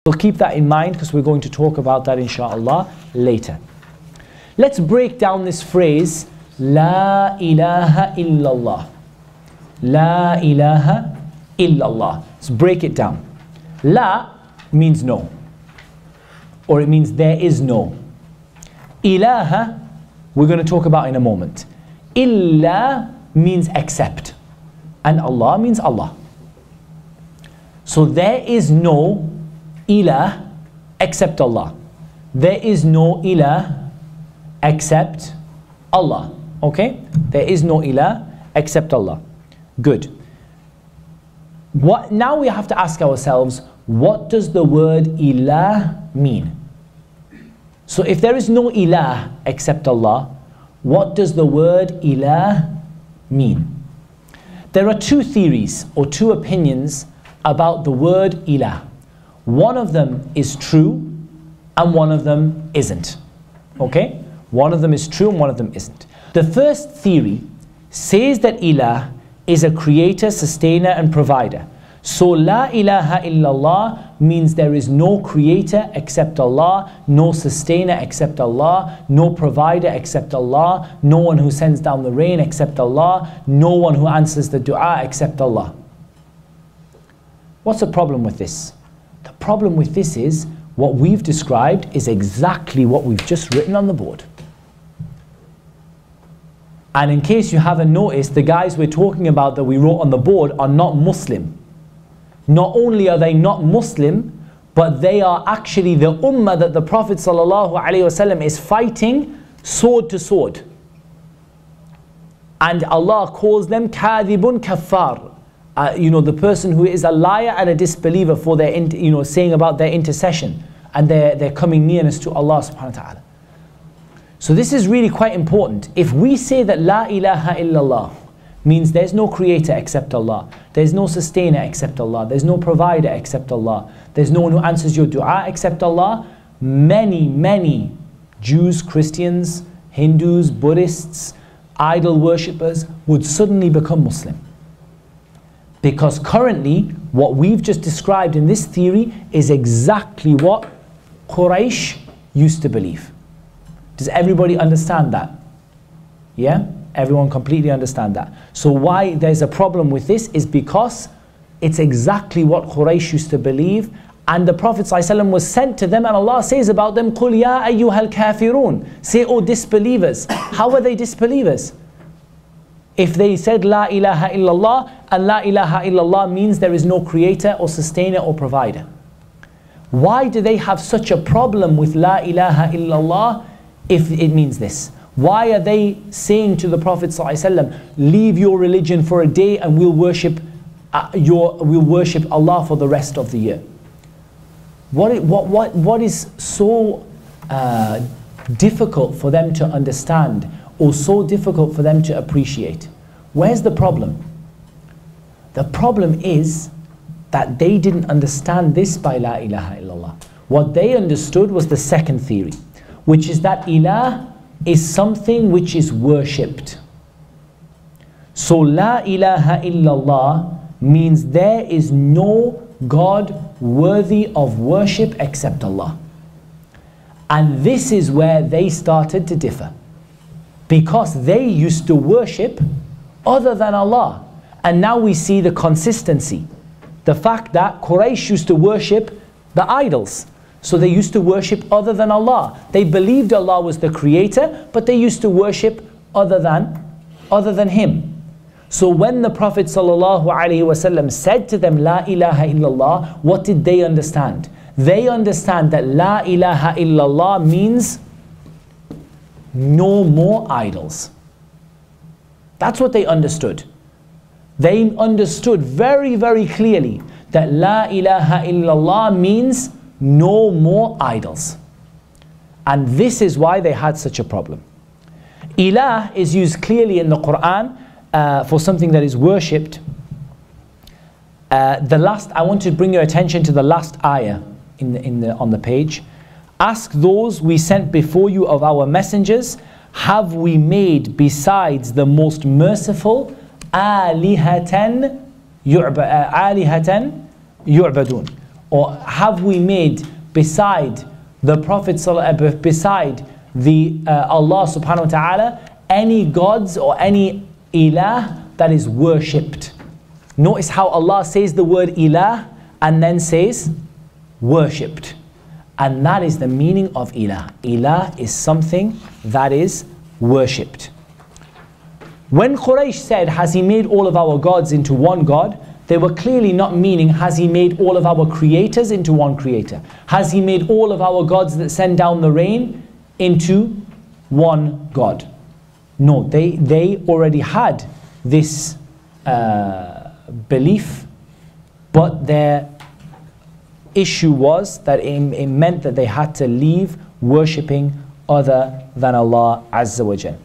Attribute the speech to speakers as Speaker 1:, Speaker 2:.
Speaker 1: So keep that in mind because we're going to talk about that inshallah later. Let's break down this phrase, La ilaha illallah. La ilaha illallah. Let's break it down. La means no, or it means there is no. Ilaha, we're going to talk about in a moment. Illa means except, and Allah means Allah. So there is no ilah except Allah. There is no ilah except Allah. Okay? There is no ilah except Allah. Good. Now we have to ask ourselves, what does the word ilah mean? So if there is no ilah except Allah, what does the word ilah mean? There are two theories or two opinions about the word ilah. One of them is true and one of them isn't. Okay? One of them is true and one of them isn't. The first theory says that ilah is a creator, sustainer and provider. So la ilaha illallah means there is no creator except Allah, no sustainer except Allah, no provider except Allah, no one who sends down the rain except Allah, no one who answers the dua except Allah. What's the problem with this? The problem with this is what we've described is exactly what we've just written on the board. And in case you haven't noticed, the guys we're talking about that we wrote on the board are not Muslim. Not only are they not Muslim, but they are actually the ummah that the Prophet ﷺ is fighting sword to sword. And Allah calls them kadhibun kaffar. The person who is a liar and a disbeliever for their, saying about their intercession and their coming nearness to Allah subhanahu wa ta'ala. So this is really quite important. If we say that La ilaha illallah means there's no creator except Allah, there's no sustainer except Allah, there's no provider except Allah, there's no one who answers your dua except Allah, many Jews, Christians, Hindus, Buddhists, idol worshippers would suddenly become Muslim. Because currently, what we've just described in this theory is exactly what Quraysh used to believe. Does everybody understand that? Yeah? Everyone completely understand that. So why there's a problem with this is because it's exactly what Quraysh used to believe, and the Prophet ﷺ was sent to them, and Allah says about them, قُلْ يَا أَيُّهَا الْكَافِرُونَ. Say, oh disbelievers. How are they disbelievers? If they said La ilaha illallah, and La ilaha illallah means there is no creator or sustainer or provider. Why do they have such a problem with La ilaha illallah if it means this? Why are they saying to the Prophet ﷺ, leave your religion for a day and we'll worship Allah for the rest of the year? What is so difficult for them to understand or so difficult for them to appreciate? Where's the problem? The problem is that they didn't understand this by La ilaha illallah. What they understood was the second theory, which is that ilah is something which is worshipped. So La ilaha illallah means there is no God worthy of worship except Allah. And this is where they started to differ, because they used to worship other than Allah. And now we see the consistency. The fact that Quraysh used to worship the idols. So they used to worship other than Allah. They believed Allah was the creator, but they used to worship other than Him. So when the Prophet ﷺ said to them, La ilaha illallah, what did they understand? They understand that La ilaha illallah means no more idols. That's what they understood. They understood very clearly that La ilaha illallah means no more idols. And this is why they had such a problem. Ilah is used clearly in the Quran for something that is worshipped. I want to bring your attention to the last ayah on the page. Ask those we sent before you of our messengers, have we made besides the most merciful alihatan yu'badun, or have we made beside the Prophet, beside the Allah subhanahu wa ta'ala, any gods or any ilah that is worshipped? Notice how Allah says the word ilah and then says worshipped. And that is the meaning of ilah. Ilah is something that is worshipped. When Quraysh said, has he made all of our gods into one God? They were clearly not meaning, has he made all of our creators into one creator? Has he made all of our gods that send down the rain into one God? No, they already had this belief, but their issue was that it meant that they had to leave worshipping other than Allah Azza wa Jal.